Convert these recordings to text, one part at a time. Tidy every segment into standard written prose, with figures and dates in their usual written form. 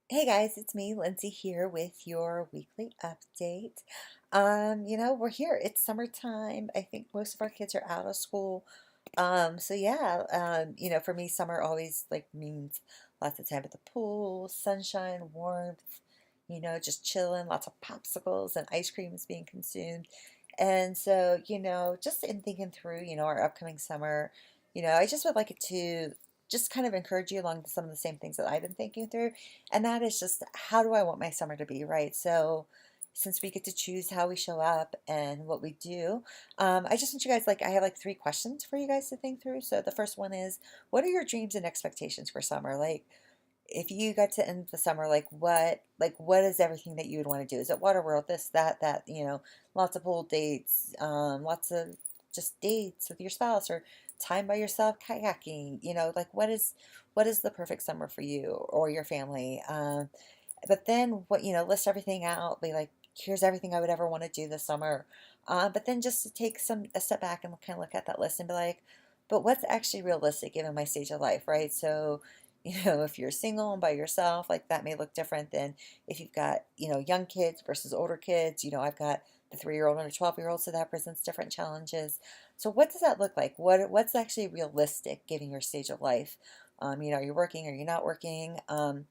Hey guys, it's me, Lindsay, here with your weekly update. We're here. It's summertime. I think most of our kids are out of school. For me, summer always like means lots of time at the pool, sunshine, warmth, just chilling, lots of popsicles and ice creams being consumed. And so, just in thinking through, our upcoming summer, I just would like it to just kind of encourage you along some of the same things that I've been thinking through. And that is just how do I want my summer to be, right? So since we get to choose how we show up and what we do, I just want you guys I have like three questions for you guys to think through. So the first one is, what are your dreams and expectations for summer? Like, if you got to end the summer, what is everything that you would want to do? Is it water world, this, that, lots of pool dates, lots of just dates with your spouse or time by yourself kayaking, like what is the perfect summer for you or your family? But then list everything out, be like, here's everything I would ever want to do this summer. But then just to take a step back and kind of look at that list and be like, but what's actually realistic given my stage of life, right? So, if you're single and by yourself, like that may look different than if you've got, young kids versus older kids. I've got the 3-year-old and a 12-year-old, so that presents different challenges. So what does that look like? What's actually realistic given your stage of life? Are you working? Are you not working? And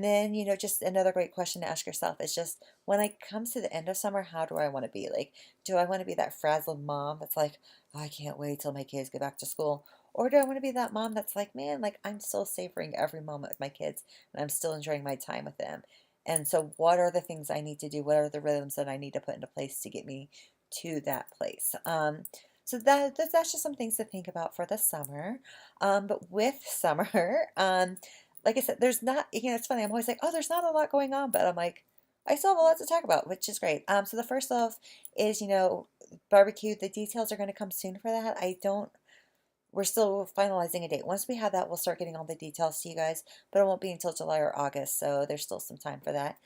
then, just another great question to ask yourself is just when it comes to the end of summer, how do I want to be? Like, do I want to be that frazzled mom that's like, oh, I can't wait till my kids get back to school? Or do I want to be that mom that's like, man, like I'm still savoring every moment with my kids and I'm still enjoying my time with them? And so, what are the things I need to do? What are the rhythms that I need to put into place to get me to that place? So that's just some things to think about for the summer. But with summer, like I said, there's not, it's funny. I'm always like, oh, there's not a lot going on, but I'm like, I still have a lot to talk about, which is great. So the first off is, barbecue. The details are going to come soon for that. We're still finalizing a date. Once we have that, we'll start getting all the details to you guys, but it won't be until July or August, so there's still some time for that.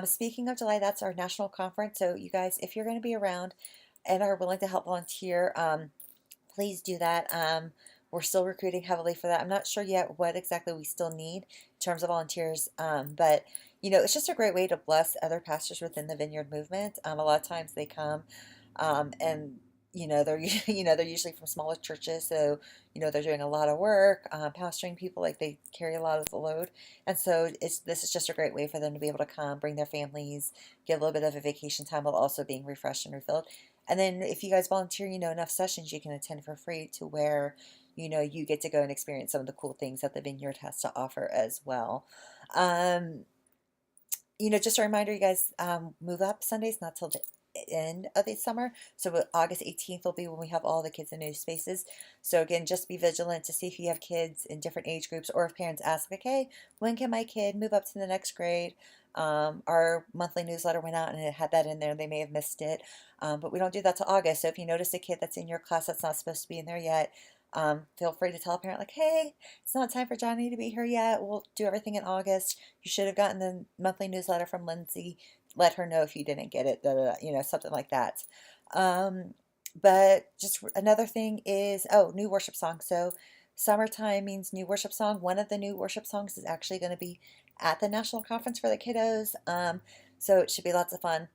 Speaking of July, that's our national conference. So you guys, if you're going to be around and are willing to help volunteer, please do that. We're still recruiting heavily for that. I'm not sure yet what exactly we still need in terms of volunteers, but it's just a great way to bless other pastors within the Vineyard movement. A lot of times they come, and they're they're usually from smaller churches, so they're doing a lot of work, pastoring people, like they carry a lot of the load, and so this is just a great way for them to be able to come, bring their families, get a little bit of a vacation time while also being refreshed and refilled. And then if you guys volunteer, enough sessions you can attend for free to where, you get to go and experience some of the cool things that the Vineyard has to offer as well. Um, just a reminder, you guys, move up Sundays, not till the end of the summer. So August 18th will be when we have all the kids in new spaces. So again, just be vigilant to see if you have kids in different age groups or if parents ask, like, hey, when can my kid move up to the next grade? Our monthly newsletter went out and it had that in there. They may have missed it, but we don't do that till August. So if you notice a kid that's in your class that's not supposed to be in there yet, feel free to tell a parent, like, hey, it's not time for Johnny to be here yet. We'll do everything in August. You should have gotten the monthly newsletter from Lindsay. Let her know if you didn't get it, something like that. Um, but just another thing is, oh, new worship song. So summertime means new worship song. One of the new worship songs is actually going to be at the national conference for the kiddos. So it should be lots of fun.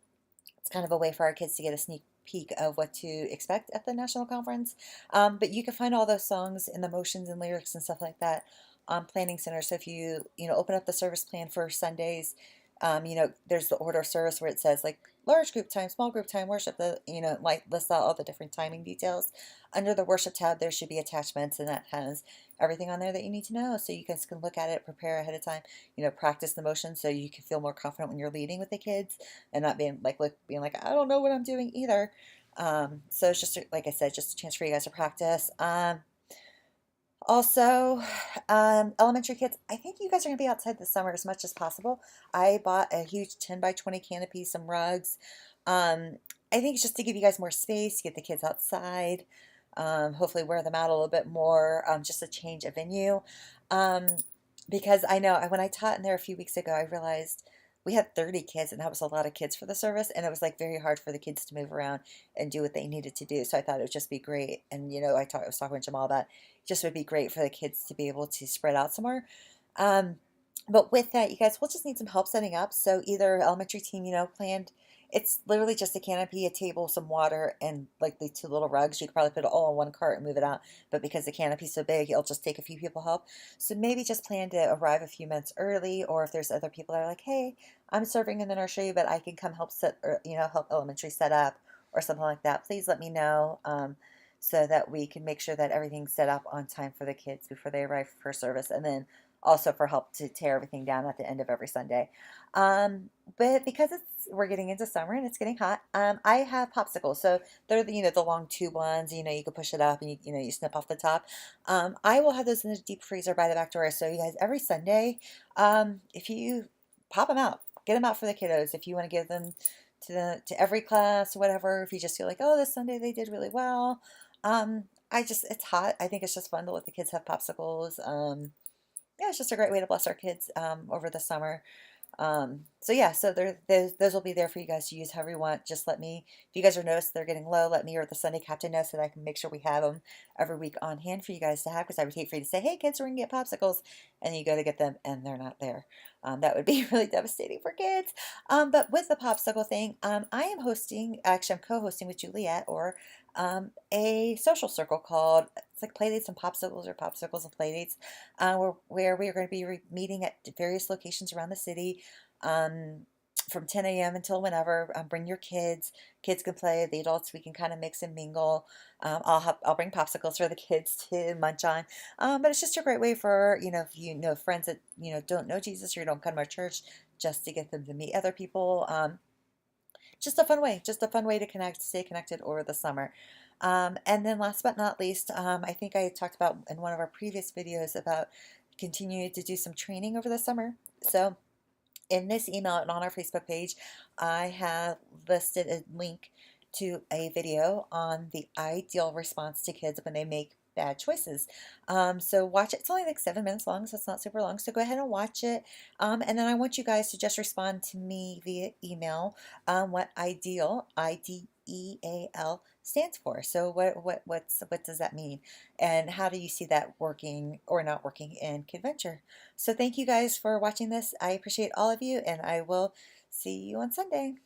It's kind of a way for our kids to get a sneak peek of what to expect at the national conference. But you can find all those songs and the motions and lyrics and stuff like that on Planning Center. So if you open up the service plan for Sundays, there's the order of service where it says like large group time, small group time, worship, like lists out all the different timing details. Under the worship tab, there should be attachments, and that has everything on there that you need to know. So you guys can look at it, prepare ahead of time, practice the motion so you can feel more confident when you're leading with the kids and not being like, I don't know what I'm doing either. So it's just, like I said, just a chance for you guys to practice. Also, elementary kids, I think you guys are going to be outside this summer as much as possible. I bought a huge 10 by 20 canopy, some rugs. I think it's just to give you guys more space, get the kids outside, hopefully wear them out a little bit more, just a change of venue. Um, because I know when I taught in there a few weeks ago, I realized we had 30 kids, and that was a lot of kids for the service, and it was like very hard for the kids to move around and do what they needed to do. So I thought it would just be great. And I was talking with Jamal about it just would be great for the kids to be able to spread out some more. Um, But with that, you guys, we'll just need some help setting up. So either elementary team, planned, it's literally just a canopy, a table, some water, and like the two little rugs. You could probably put it all in one cart and move it out. But because the canopy's so big, it'll just take a few people help. So maybe just plan to arrive a few minutes early, or if there's other people that are like, hey, I'm serving in the nursery, but I can come help set, or, help elementary set up or something like that. Please let me know. So that we can make sure that everything's set up on time for the kids before they arrive for service. And then also for help to tear everything down at the end of every Sunday. Um, but because we're getting into summer and it's getting hot, I have popsicles. So they're the long tube ones. You can push it up and you snip off the top. I will have those in the deep freezer by the back door. So you guys, every Sunday, if you pop them out, get them out for the kiddos. If you want to give them to every class or whatever, if you just feel like, oh, this Sunday they did really well. It's hot. I think it's just fun to let the kids have popsicles. Yeah, it's just a great way to bless our kids over the summer. So yeah, so those will be there for you guys to use however you want. Just let me, if you guys are noticed they're getting low, let me or the Sunday captain know so that I can make sure we have them every week on hand for you guys to have. Because I would hate for you to say, hey kids, we're gonna get popsicles, and you go to get them and they're not there. That would be really devastating for kids. But with the popsicle thing, I am hosting, actually I'm co-hosting with Juliet, or a social circle called, it's like Playdates and Popsicles, or Popsicles and Playdates, where we are going to be meeting at various locations around the city, um, from 10 a.m. until whenever. Bring your kids. Kids can play. The adults, we can kind of mix and mingle. I'll bring popsicles for the kids to munch on. But it's just a great way for, if you know friends that don't know Jesus or you don't come to our church, just to get them to meet other people. Just a fun way to stay connected over the summer. And then last but not least, I think I talked about in one of our previous videos about continuing to do some training over the summer. So in this email and on our Facebook page, I have listed a link to a video on the ideal response to kids when they make bad choices. So watch it. It's only like 7 minutes long, so it's not super long. So go ahead and watch it. And then I want you guys to just respond to me via email what ideal, IDEAL, stands for. So what does that mean? And how do you see that working or not working in KidVenture? So thank you guys for watching this. I appreciate all of you, and I will see you on Sunday.